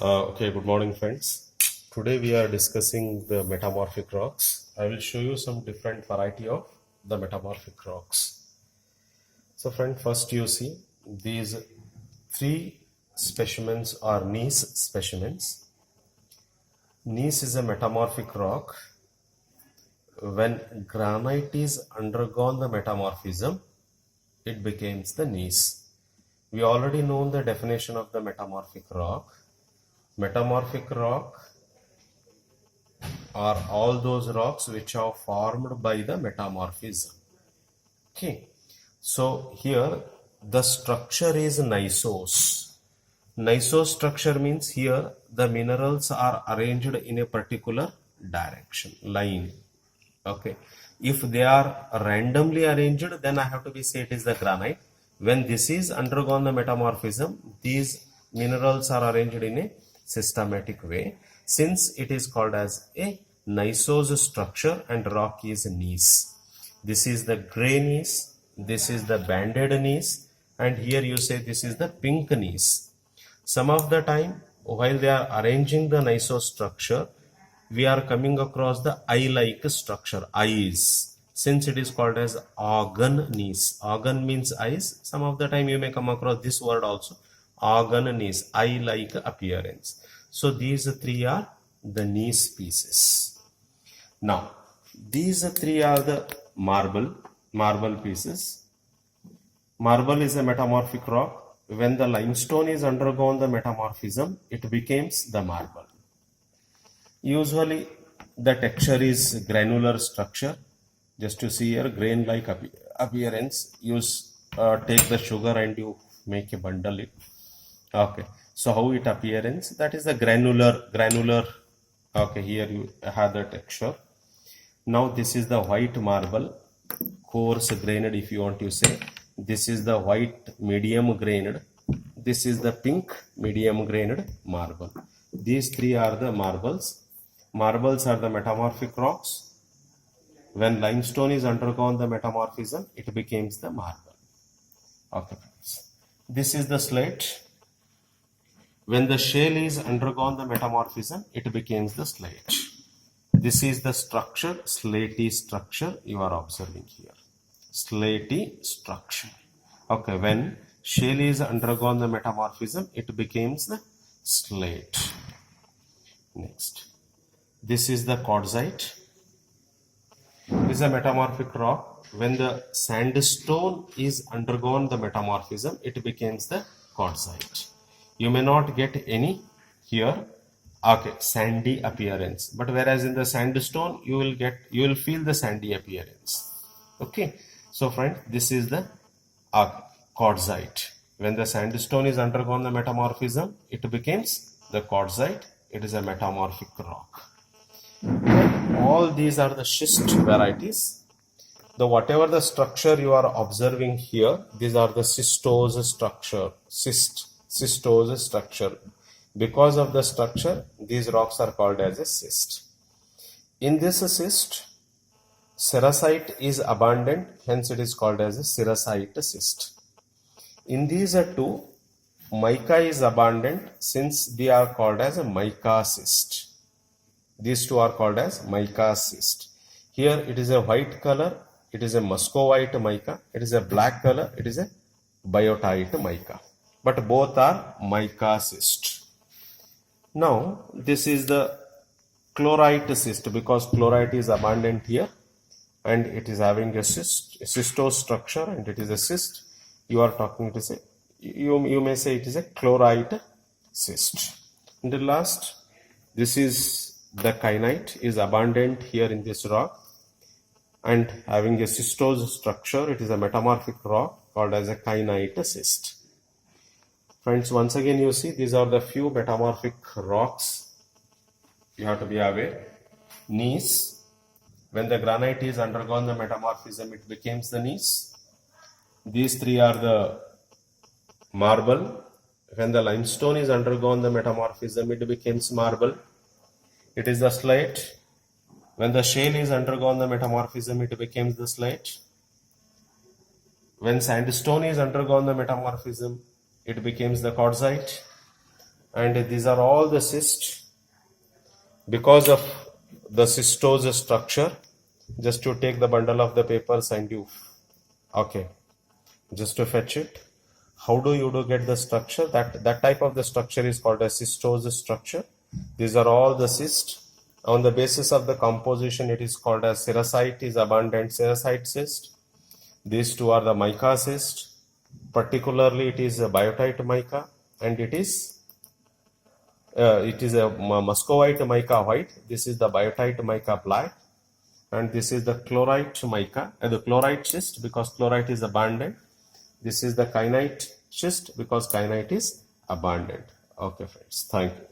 Okay, good morning, friends. Today we are discussing the metamorphic rocks. I will show you some different variety of the metamorphic rocks. So, friend, first you see these three specimens are gneiss specimens. Gneiss is a metamorphic rock. When granite is undergone the metamorphism, it becomes the gneiss. We already know the definition of the metamorphic rock. Metamorphic rock are all those rocks which are formed by the metamorphism. Okay, so here the structure is gneiss. Gneiss structure means here the minerals are arranged in a particular direction, line. Okay, if they are randomly arranged, then I have to be say it is the granite. When this is undergone the metamorphism, these minerals are arranged in a systematic way. Since it is called as a gneiss structure and rock is gneiss. This is the gray gneiss, this is the banded gneiss, and here you say this is the pink gneiss. Some of the time while they are arranging the gneiss structure, we are coming across the eye-like structure, eyes. Since it is called as organ gneiss. Organ means eyes. Some of the time you may come across this word also. Organ gneiss, eye-like appearance. So these three are the gneiss pieces. Now, these three are the marble pieces. Marble is a metamorphic rock. When the limestone is undergone the metamorphism, it becomes the marble. Usually the texture is granular structure. Just to see here, grain-like appearance. Take the sugar and you make a bundle it. Okay. So how it appearance? That is the granular. Okay, here you have the texture. Now this is the white marble, coarse grained if you want to say. This is the white medium grained. This is the pink medium grained marble. These three are the marbles. Marbles are the metamorphic rocks. When limestone is undergone the metamorphism, it becomes the marble. Okay, this is the slate. When the shale is undergone the metamorphism, it becomes the slate. This is the structure, slaty structure you are observing here. Slaty structure. Okay, when shale is undergone the metamorphism, it becomes the slate. Next. This is the quartzite. This is a metamorphic rock. When the sandstone is undergone the metamorphism, it becomes the quartzite. You may not get any here, okay, sandy appearance. But whereas in the sandstone, you will feel the sandy appearance. Okay. So friend, this is the quartzite. When the sandstone is undergone the metamorphism, it becomes the quartzite. It is a metamorphic rock. All these are the schist varieties. Whatever the structure you are observing here, these are the schistose structure. Schistose structure. Because of the structure, these rocks are called as a schist. In this schist, cerussite is abundant, hence it is called as a cerussite schist. In these two, mica is abundant, since they are called as a mica schist. These two are called as mica schist. Here it is a white color, it is a muscovite mica. It is a black color, it is a biotite mica. But both are mica schist. Now this is the chlorite schist, because chlorite is abundant here and it is having a schistose structure and it is a schist. You are talking to say, you may say it is a chlorite schist. And the last, this is the kyanite is abundant here in this rock and having a schistose structure. It is a metamorphic rock called as a kyanite schist. Friends, once again you see these are the few metamorphic rocks you have to be aware. Gneiss, when the granite is undergone the metamorphism, it becomes the gneiss. These three are the marble. When the limestone is undergone the metamorphism, it becomes marble. It is the slate. When the shale is undergone the metamorphism, it becomes the slate. When sandstone is undergone the metamorphism, it becomes the quartzite. and these are all the cysts because of the cystose structure. Just to take the bundle of the papers and you, okay, just to fetch it. How do you get the structure? That type of the structure is called a cystose structure. These are all the cysts. On the basis of the composition, it is called as cerocyte is abundant cerocyte cyst. These two are the mica cyst. Particularly, it is a biotite mica, and it is a muscovite mica white. This is the biotite mica black, and this is the chlorite mica, the chlorite cyst, because chlorite is abundant. This is the kyanite cyst because kyanite is abundant. Okay, friends. Thank you.